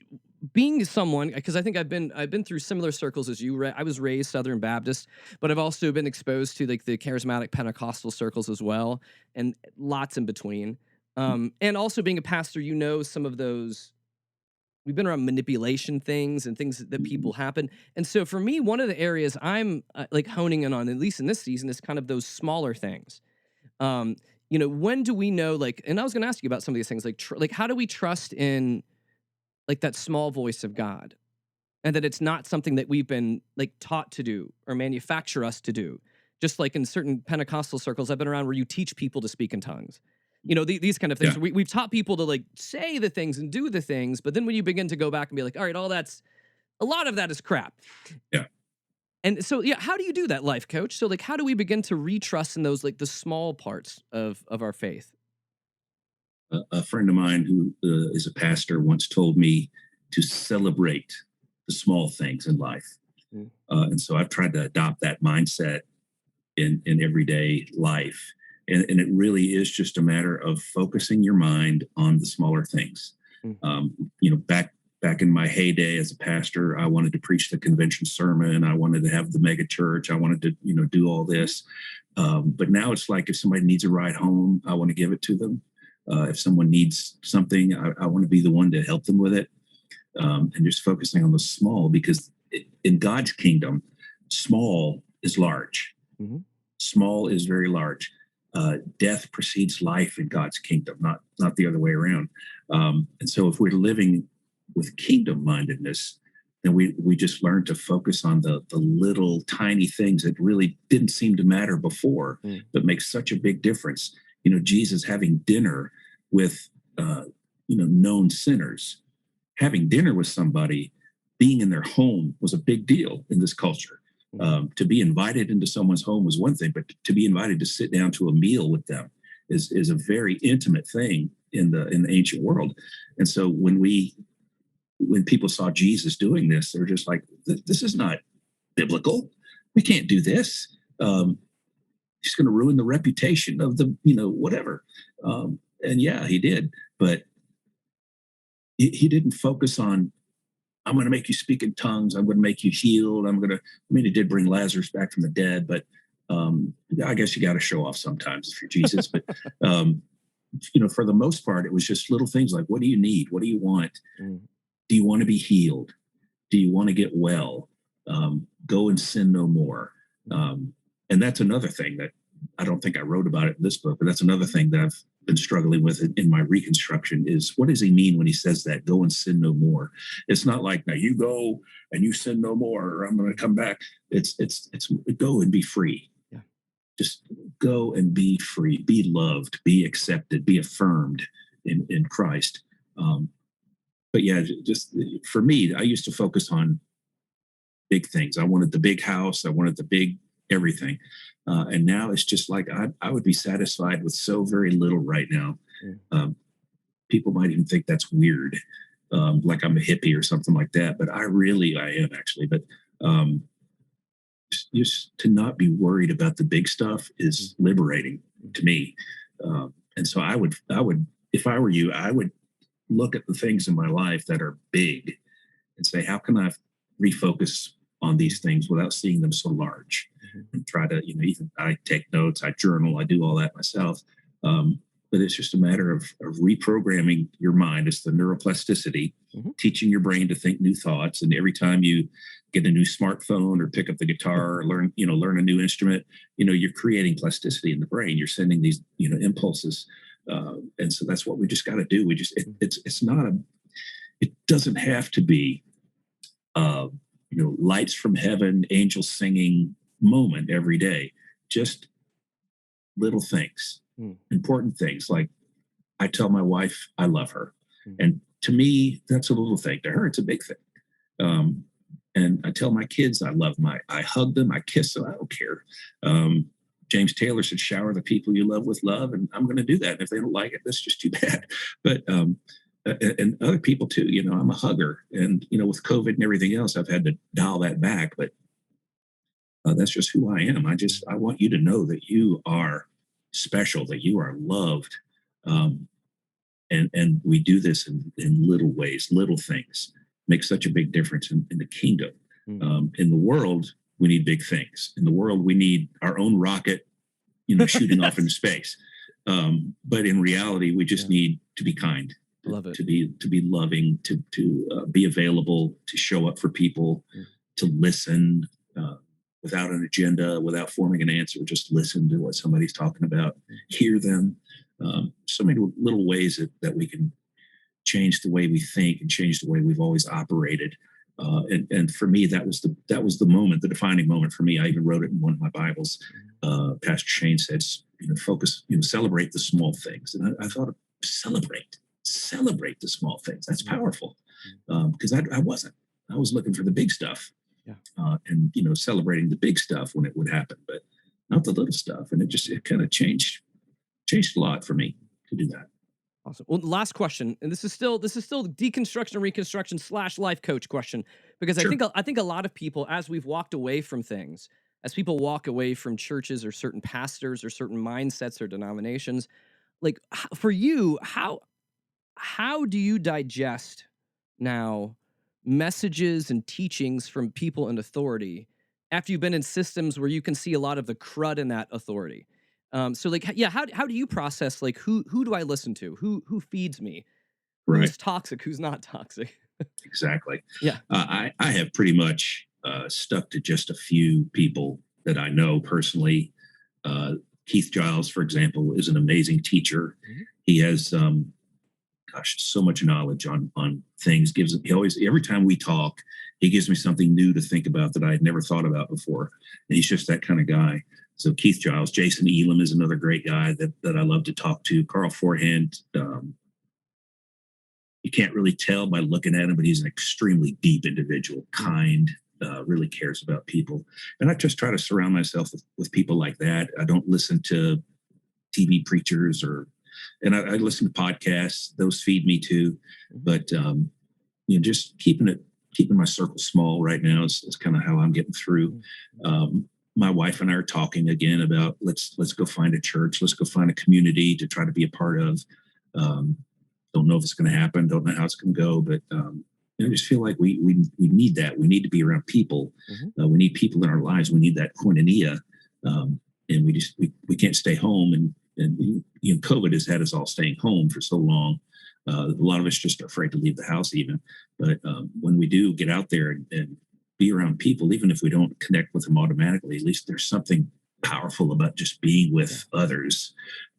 being someone, because I think I've been through similar circles as you. I was raised Southern Baptist, but I've also been exposed to like the charismatic Pentecostal circles as well, and lots in between. And also being a pastor, some of those. We've been around manipulation things and things that people happen, and so for me, one of the areas I'm like honing in on, at least in this season, is kind of those smaller things. Um, when do we know? Like, and I was going to ask you about some of these things, like like how do we trust in like that small voice of God, and that it's not something that we've been like taught to do or manufacture us to do. Just like in certain Pentecostal circles I've been around where you teach people to speak in tongues. These kind of things.
Yeah.
We've taught people to like say the things and do the things, but then when you begin to go back and be like, all right, a lot of that is crap.
Yeah.
And so, yeah, how do you do that, life coach? So like, how do we begin to retrust in those, like the small parts of our faith?
A friend of mine who is a pastor once told me to celebrate the small things in life.
Mm.
And so I've tried to adopt that mindset in everyday life. And it really is just a matter of focusing your mind on the smaller things.
Mm.
Back in my heyday as a pastor, I wanted to preach the convention sermon. I wanted to have the mega church. I wanted to, do all this. But now it's like if somebody needs a ride home, I want to give it to them. If someone needs something, I want to be the one to help them with it. And just focusing on the small, because in God's kingdom, small is large.
Mm-hmm.
Small is very large. Death precedes life in God's kingdom, not the other way around. And so if we're living with kingdom mindedness, then we just learn to focus on the little tiny things that really didn't seem to matter before, but make such a big difference. Jesus having dinner with known sinners, having dinner with somebody, being in their home was a big deal in this culture. To be invited into someone's home was one thing, but to be invited to sit down to a meal with them is a very intimate thing in the ancient world. And so when people saw Jesus doing this, they're just like, this is not biblical. We can't do this. He's going to ruin the reputation of the, whatever. And yeah, he did, but he didn't focus on, I'm going to make you speak in tongues. I'm going to make you healed. He did bring Lazarus back from the dead, but I guess you got to show off sometimes if you're Jesus. But, for the most part, it was just little things like, what do you need? What do you want? Do you want to be healed? Do you want to get well? Go and sin no more. And that's another thing that I don't think I wrote about it in this book, but that's another thing that I've been struggling with in my reconstruction is, what does he mean when he says that, go and sin no more? It's not like, now you go and you sin no more, or I'm going to come back. It's go and be free.
Yeah.
Just go and be free, be loved, be accepted, be affirmed in Christ. But yeah, just for me, I used to focus on big things. I wanted the big house. I wanted the big everything. And now it's just like, I would be satisfied with so very little right now. People might even think that's weird, like I'm a hippie or something like that. But I am actually. But just to not be worried about the big stuff is liberating to me. And so I would, if I were you, I would look at the things in my life that are big and say, how can I refocus on these things without seeing them so large? And try to, even I take notes, I journal, I do all that myself. But it's just a matter of reprogramming your mind. It's the neuroplasticity, teaching your brain to think new thoughts. And every time you get a new smartphone or pick up the guitar or learn a new instrument, you're creating plasticity in the brain. You're sending these, impulses. And so that's what we just got to do. It doesn't have to be, lights from heaven, angels singing moment every day. Just little things
Mm.
important things. Like I tell my wife I love her.
Mm.
And to me, that's a little thing. To her, it's a big thing. And I tell my kids I hug them, I kiss them, I don't care. James Taylor said, shower the people you love with love. And I'm going to do that. And if they don't like it, that's just too bad. But, and other people too, I'm a hugger. And, with COVID and everything else, I've had to dial that back. But that's just who I am. I want you to know that you are special, that you are loved. And we do this in little ways, little things make such a big difference in the kingdom. In the world, we need big things. In the world, we need our own rocket, shooting off into space. But in reality, we just need to be kind,
Love it.
to be loving, to be available, to show up for people, to listen without an agenda, without forming an answer. Just listen to what somebody's talking about, hear them. So many little ways that we can change the way we think and change the way we've always operated. And for me, that was the moment, the defining moment for me. I even wrote it in one of my Bibles. Pastor Shane said, focus, celebrate the small things. And I thought, celebrate the small things. That's powerful. Because I wasn't. I was looking for the big stuff. Yeah. And celebrating the big stuff when it would happen, but not the little stuff. And it kind of changed a lot for me to do that.
Awesome. Well, last question, and this is still deconstruction, reconstruction / life coach question, because sure. I think a lot of people, as we've walked away from things, as people walk away from churches or certain pastors or certain mindsets or denominations, like for you, how do you digest now messages and teachings from people in authority after you've been in systems where you can see a lot of the crud in that authority? So like, yeah, how do you process, like, who do I listen to? Who feeds me?
Right.
Who's toxic? Who's not toxic?
Exactly.
Yeah.
I have pretty much stuck to just a few people that I know personally. Keith Giles, for example, is an amazing teacher. Mm-hmm. He has, so much knowledge on things. Every time we talk, he gives me something new to think about that I had never thought about before. And he's just that kind of guy. So Keith Giles, Jason Elam is another great guy that I love to talk to. Carl Forehand, you can't really tell by looking at him, but he's an extremely deep individual, kind, really cares about people. And I just try to surround myself with people like that. I don't listen to TV preachers and I listen to podcasts. Those feed me too. But, just keeping my circle small right now is kind of how I'm getting through. My wife and I are talking again about let's go find a church. Let's go find a community to try to be a part of. Don't know if it's going to happen. Don't know how it's going to go. But I just feel like we need that. We need to be around people. Mm-hmm. We need people in our lives. We need that koinonia. And we can't stay home. And COVID has had us all staying home for so long. A lot of us just are afraid to leave the house even. But when we do get out there and be around people, even if we don't connect with them automatically, at least there's something powerful about just being with others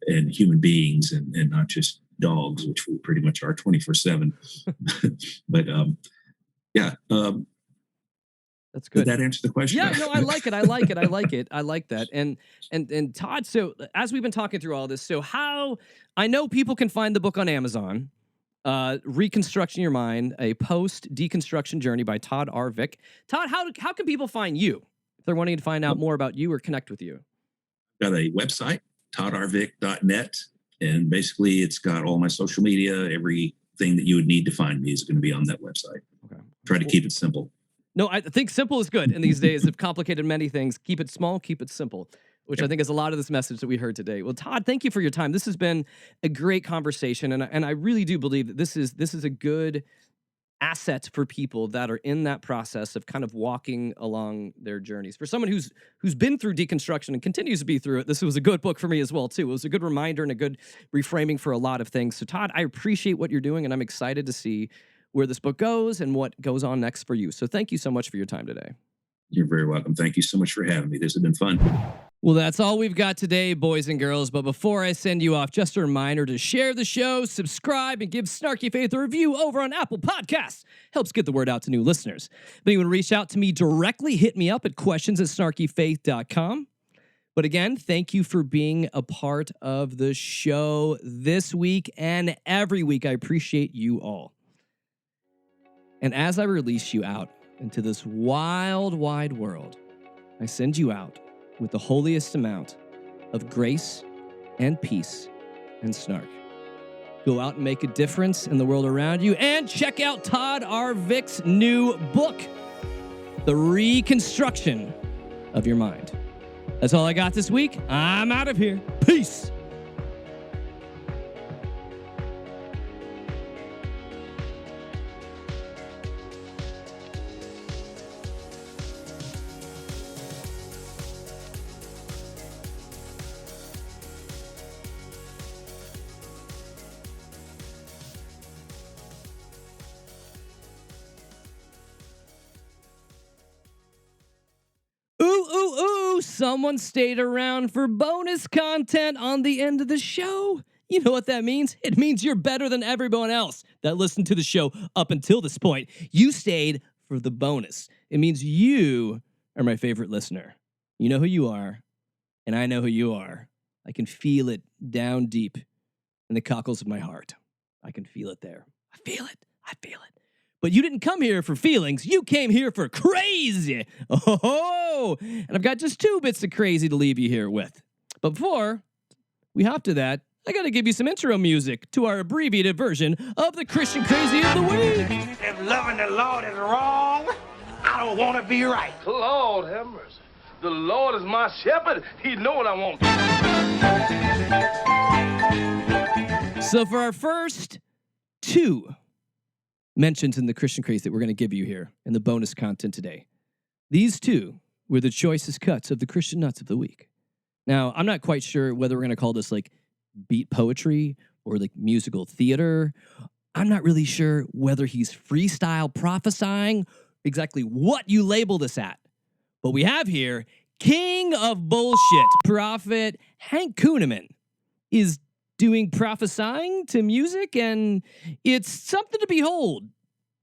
and human beings and not just dogs, which we pretty much are 24/7. But
that's good.
Did that answer the question?
Yeah, no, I like it. I like that. And Todd, so as we've been talking through all this, so how I know people can find the book on Amazon. Reconstructing Your Mind, a post-deconstruction journey by Todd R. Vick. Todd, how can people find you if they're wanting to find out more about you or connect with you?
Got a website, toddrvick.net, and basically it's got all my social media. Everything that you would need to find me is going to be on that website. Okay. Try to keep it simple.
No, I think simple is good in these days of complicated many things. Keep it small, keep it simple, which I think is a lot of this message that we heard today. Well, Todd, thank you for your time. This has been a great conversation, and I really do believe that this is a good asset for people that are in that process of kind of walking along their journeys. For someone who's been through deconstruction and continues to be through it, this was a good book for me as well, too. It was a good reminder and a good reframing for a lot of things. So, Todd, I appreciate what you're doing, and I'm excited to see where this book goes and what goes on next for you. So thank you so much for your time today.
You're very welcome. Thank you so much for having me. This has been fun.
Well, that's all we've got today, boys and girls. But before I send you off, just a reminder to share the show, subscribe, and give Snarky Faith a review over on Apple Podcasts. Helps get the word out to new listeners. If anyone reach out to me directly, hit me up at questions@snarkyfaith.com. But again, thank you for being a part of the show this week and every week. I appreciate you all. And as I release you out into this wild, wide world, I send you out with the holiest amount of grace and peace and snark. Go out and make a difference in the world around you, and check out Todd Arvik's new book, The Reconstruction of Your Mind. That's all I got this week. I'm out of here. Peace. Someone stayed around for bonus content on the end of the show. You know what that means? It means you're better than everyone else that listened to the show up until this point. You stayed for the bonus. It means you are my favorite listener. You know who you are, and I know who you are. I can feel it down deep in the cockles of my heart. I can feel it there. I feel it. But you didn't come here for feelings. You came here for crazy. Oh, and I've got just 2 bits of crazy to leave you here with. But before we hop to that, I got to give you some intro music to our abbreviated version of the Christian Crazy of the Week.
If loving the Lord is wrong, I don't want to be right.
Lord have mercy. The Lord is my shepherd. He know what I want.
So for our first 2 mentions in the Christian Craze that we're going to give you here in the bonus content today, these 2 were the choicest cuts of the Christian Nuts of the Week. Now, I'm not quite sure whether we're going to call this like beat poetry or like musical theater. I'm not really sure whether he's freestyle prophesying, exactly what you label this at. But we have here King of Bullshit, Prophet Hank Kunneman is doing prophesying to music, and it's something to behold.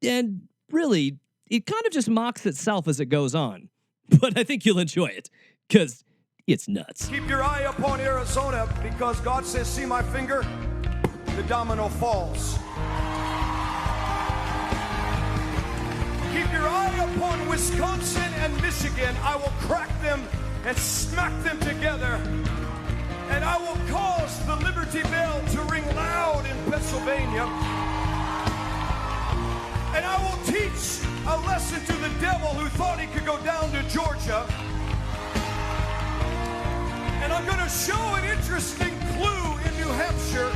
And really, it kind of just mocks itself as it goes on. But I think you'll enjoy it, because it's nuts.
Keep your eye upon Arizona, because God says, see my finger? The domino falls. Keep your eye upon Wisconsin and Michigan. I will crack them and smack them together. And I will cause the Liberty Bell to ring loud in Pennsylvania. And I will teach a lesson to the devil who thought he could go down to Georgia. And I'm going to show an interesting clue in New Hampshire.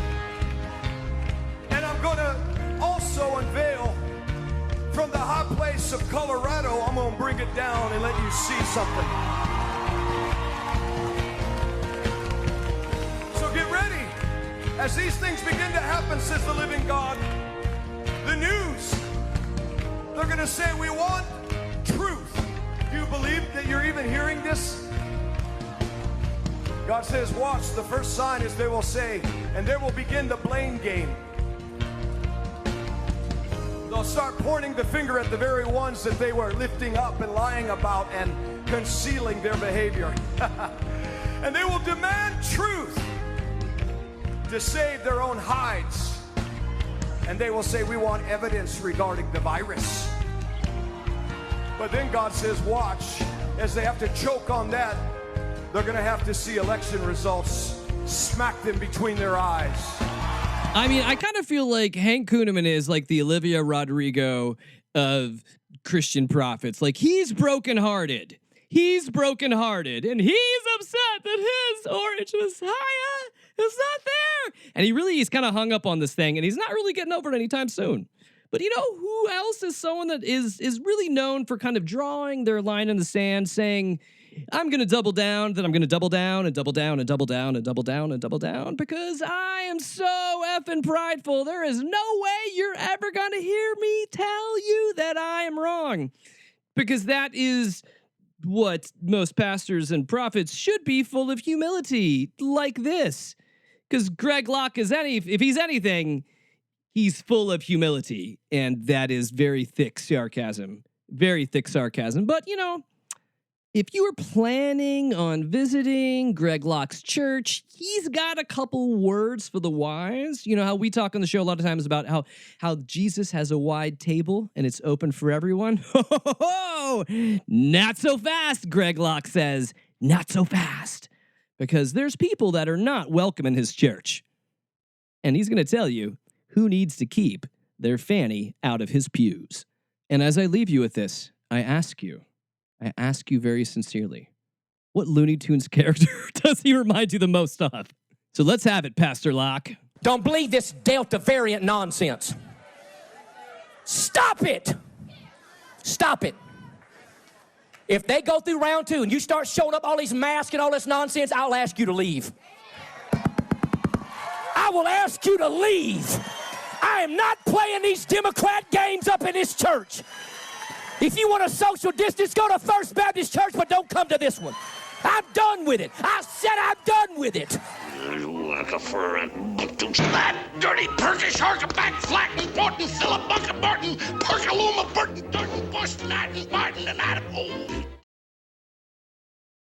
And I'm going to also unveil from the high place of Colorado, I'm going to bring it down and let you see something. Get ready. As these things begin to happen, says the living God, the news, they're going to say, we want truth. Do you believe that you're even hearing this? God says, watch, the first sign is they will say, and they will begin the blame game. They'll start pointing the finger at the very ones that they were lifting up and lying about and concealing their behavior. And they will demand truth to save their own hides. And they will say, we want evidence regarding the virus. But then God says, watch, as they have to choke on that, they're going to have to see election results smack them between their eyes.
I mean, I kind of feel like Hank Kunneman is like the Olivia Rodrigo of Christian prophets. Like, he's brokenhearted. He's brokenhearted, and he's upset that his Orange Messiah is not there. And he's kind of hung up on this thing, and he's not really getting over it anytime soon. But you know who else is someone that is really known for kind of drawing their line in the sand, saying, I'm going to double down, then I'm going to double down and double down and double down and double down and double down because I am so effing prideful. There is no way you're ever going to hear me tell you that I am wrong. Because that is what most pastors and prophets should be, full of humility like this. Because Greg Locke is if he's anything, he's full of humility. And that is very thick sarcasm. Very thick sarcasm. But, you know, if you are planning on visiting Greg Locke's church, he's got a couple words for the wise. You know how we talk on the show a lot of times about how Jesus has a wide table and it's open for everyone? Not so fast, Greg Locke says. Not so fast. Because there's people that are not welcome in his church. And he's going to tell you who needs to keep their fanny out of his pews. And as I leave you with this, I ask you very sincerely, what Looney Tunes character does he remind you the most of? So let's have it, Pastor Locke.
Don't believe this Delta variant nonsense. Stop it. Stop it. If they go through round 2 and you start showing up all these masks and all this nonsense, I'll ask you to leave. I will ask you to leave. I am not playing these Democrat games up in this church. If you want a social distance, go to First Baptist Church, but don't come to this one. I'm done with it. I said I'm done with it.
Like a fur and that dirty Turkish harkaback flat and Porton, Philip Bunker Burton, Perkaluma Burton, Durton, Bush, Latin, Martin, and Adam.